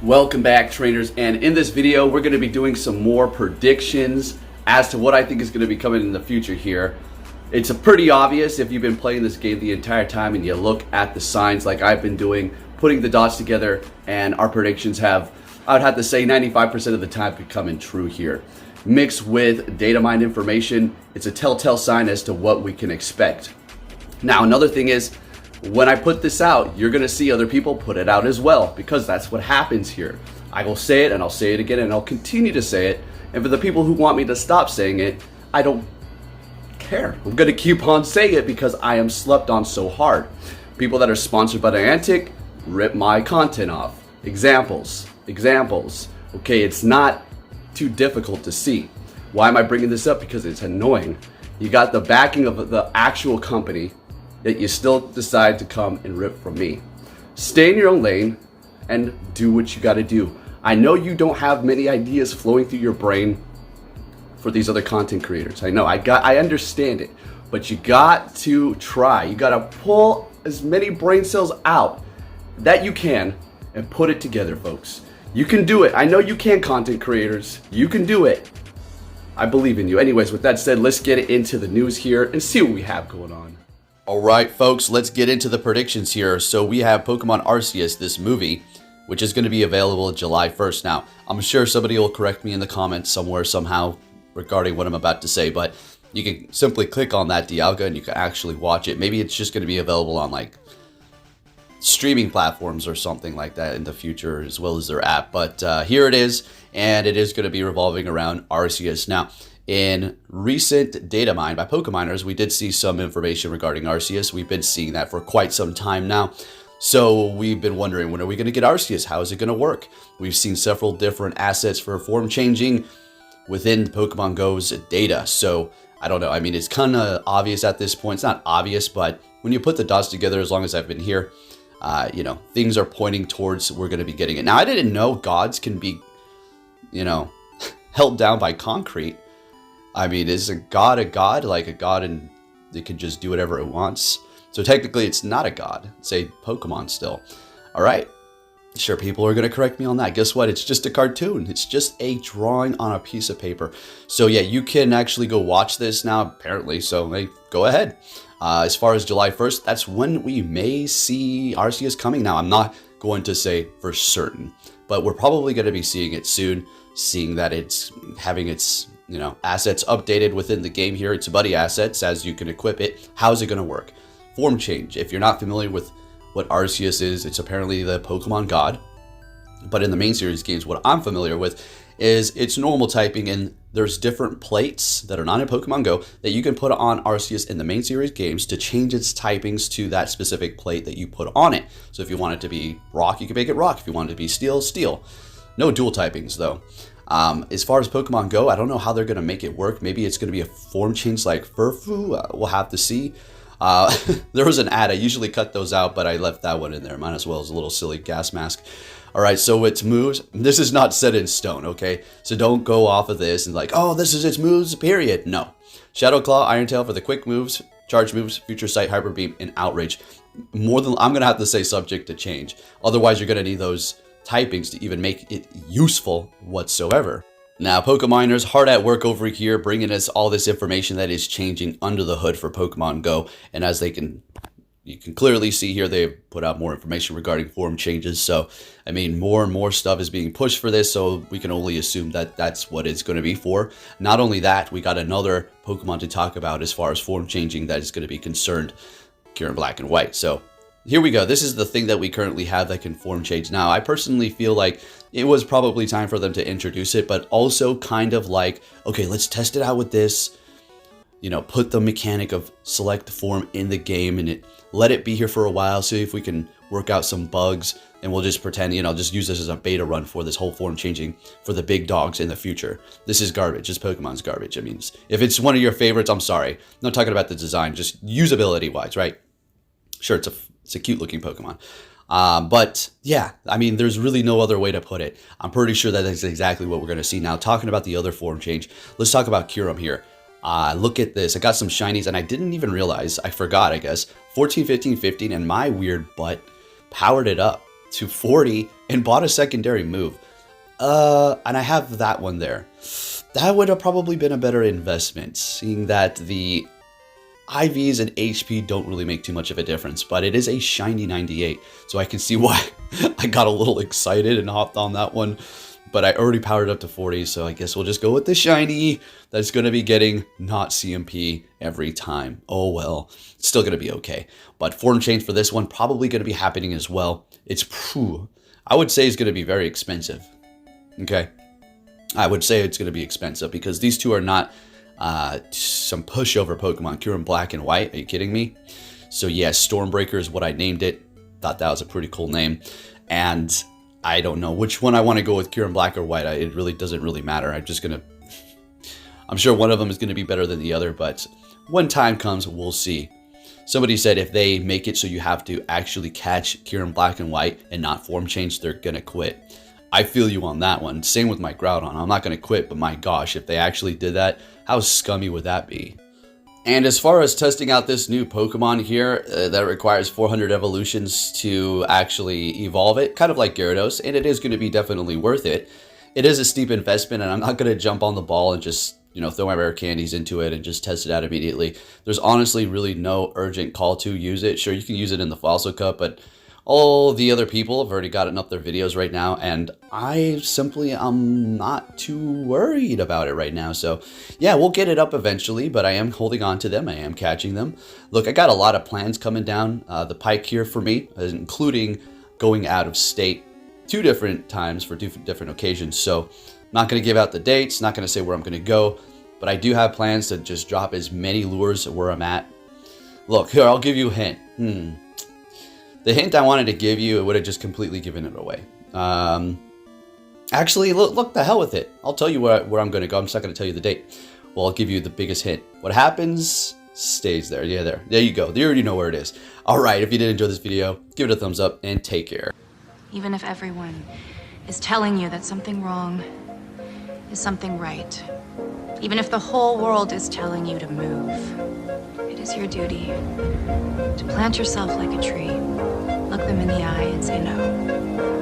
Welcome back, trainers, and in this video we're going to be doing some more predictions as to what I think is going to be coming in the future here. It's pretty obvious if you've been playing this game the entire time and you look at the signs like I've been doing, putting the dots together, and our predictions have, I would have to say, 95% of the time becoming true here. Mixed with data mined information, it's a telltale sign as to what we can expect. Now, another thing is, when I put this out, you're going to see other people put it out as well, because that's what happens here. I will say it, and I'll say it again, and I'll continue to say it. And for the people who want me to stop saying it, I don't care. I'm going to keep on saying it because I am slept on so hard. People that are sponsored by Niantic rip my content off. Examples. Okay, it's not too difficult to see. Why am I bringing this up? Because it's annoying. You got the backing of the actual company, that you still decide to come and rip from me. Stay in your own lane and do what you gotta do. I know you don't have many ideas flowing through your brain for these other content creators. I know, I understand it, but you got to try. You gotta pull as many brain cells out that you can and put it together, folks. You can do it. I know you can, content creators. You can do it. I believe in you. Anyways, with that said, let's get into the news here and see what we have going on. Alright folks, let's get into the predictions here. So we have Pokemon Arceus, this movie, which is going to be available July 1st. Now, I'm sure somebody will correct me in the comments somewhere, somehow, regarding what I'm about to say, but you can simply click on that Dialga and you can actually watch it. Maybe it's just going to be available on like streaming platforms or something like that in the future, as well as their app. But here it is, and it is going to be revolving around Arceus. Now, in recent data mined by PokeMiners, we did see some information regarding Arceus. We've been seeing that for quite some time now. So we've been wondering, when are we going to get Arceus? How is it going to work? We've seen several different assets for form changing within Pokemon Go's data. So I don't know. I mean, it's kind of obvious at this point. It's not obvious, but when you put the dots together, as long as I've been here, you know, things are pointing towards we're going to be getting it. Now, I didn't know gods can be, you know, held down by concrete. I mean, is a god like a god and it can just do whatever it wants? So technically it's not a god, it's a Pokemon still. All right, sure, people are going to correct me on that. Guess what? It's just a cartoon. It's just a drawing on a piece of paper. So yeah, you can actually go watch this now, apparently. So hey, go ahead. As far as July 1st, that's when we may see Arceus coming. Now, I'm not going to say for certain, but we're probably going to be seeing it soon, seeing that it's having its, you know, assets updated within the game here. It's buddy assets as you can equip it. How's it going to work? Form change. If you're not familiar with what Arceus is, it's apparently the Pokemon god. But in the main series games, what I'm familiar with is it's normal typing, and there's different plates that are not in Pokemon Go that you can put on Arceus in the main series games to change its typings to that specific plate that you put on it. So if you want it to be rock, you can make it rock. If you want it to be steel, steel. No dual typings though. As far as Pokemon Go, I don't know how they're going to make it work. Maybe it's going to be a form change like Furfu. We'll have to see. There was an ad. I usually cut those out, but I left that one in there. Might as well as a little silly gas mask. All right, so its moves. This is not set in stone, okay? So don't go off of this and like, oh, this is its moves, period. No. Shadow Claw, Iron Tail for the quick moves, charge moves, Future Sight, Hyper Beam, and Outrage. More than, I'm going to have to say subject to change. Otherwise, you're going to need those typings to even make it useful whatsoever. Now, PokeMiners, hard at work over here, bringing us all this information that is changing under the hood for Pokemon Go. And as you can clearly see here, they've put out more information regarding form changes. So, I mean, more and more stuff is being pushed for this, so we can only assume that that's what it's going to be for. Not only that, we got another Pokemon to talk about as far as form changing that is going to be concerned here in Black and White. So, here we go. This is the thing that we currently have that can form change. Now, I personally feel like it was probably time for them to introduce it, but also kind of like, okay, let's test it out with this. You know, put the mechanic of select form in the game and let it be here for a while, see if we can work out some bugs, and we'll just pretend, you know, just use this as a beta run for this whole form changing for the big dogs in the future. This is garbage. This Pokemon's garbage. I mean, if it's one of your favorites, I'm sorry. I'm not talking about the design, just usability wise, right? Sure, it's a cute looking Pokemon. But yeah, I mean, there's really no other way to put it. I'm pretty sure that is exactly what we're going to see. Now, talking about the other form change, let's talk about Kyurem here. Look at this. I got some shinies and I didn't even realize. I forgot, I guess. 14, 15, 15, and my weird butt powered it up to 40, and bought a secondary move. And I have that one there. That would have probably been a better investment, seeing that the IVs and HP don't really make too much of a difference, but it is a shiny 98, so I can see why I got a little excited and hopped on that one. But I already powered up to 40, so I guess we'll just go with the shiny that's going to be getting not CMP every time. Oh well, it's still going to be okay. But form change for this one probably going to be happening as well. I would say it's going to be very expensive. Okay, I would say it's going to be expensive because these two are not some pushover Pokemon. Kyurem Black and White, are you kidding me? So yeah, Stormbreaker is what I named it. Thought that was a pretty cool name. And I don't know which one I want to go with, Kyurem Black or White. It really doesn't really matter. I'm sure one of them is going to be better than the other, but when time comes, we'll see. Somebody said if they make it so you have to actually catch Kyurem Black and White and not form change, they're going to quit. I feel you on that one. Same with my Groudon. I'm not going to quit, but my gosh, if they actually did that, how scummy would that be? And as far as testing out this new Pokemon here, that requires 400 evolutions to actually evolve it, kind of like Gyarados, and it is going to be definitely worth it. It is a steep investment, and I'm not going to jump on the ball and just, throw my rare candies into it and just test it out immediately. There's honestly really no urgent call to use it. Sure, you can use it in the Fossil Cup, but all the other people have already gotten up their videos right now, and I simply am not too worried about it right now. So yeah, we'll get it up eventually, but I am holding on to them. I am catching them. Look, I got a lot of plans coming down the pike here for me, including going out of state 2 different times for different occasions. So not going to give out the dates, not going to say where I'm going to go, but I do have plans to just drop as many lures where I'm at. Look, here, I'll give you a hint. The hint I wanted to give you, it would have just completely given it away. Actually, look, the hell with it. I'll tell you where I'm going to go. I'm just not going to tell you the date. Well, I'll give you the biggest hint. What happens stays there. Yeah, there you go. You already know where it is. All right, if you did enjoy this video, give it a thumbs up and take care. Even if everyone is telling you that something wrong is something right, even if the whole world is telling you to move, it is your duty to plant yourself like a tree, look them in the eye and say no.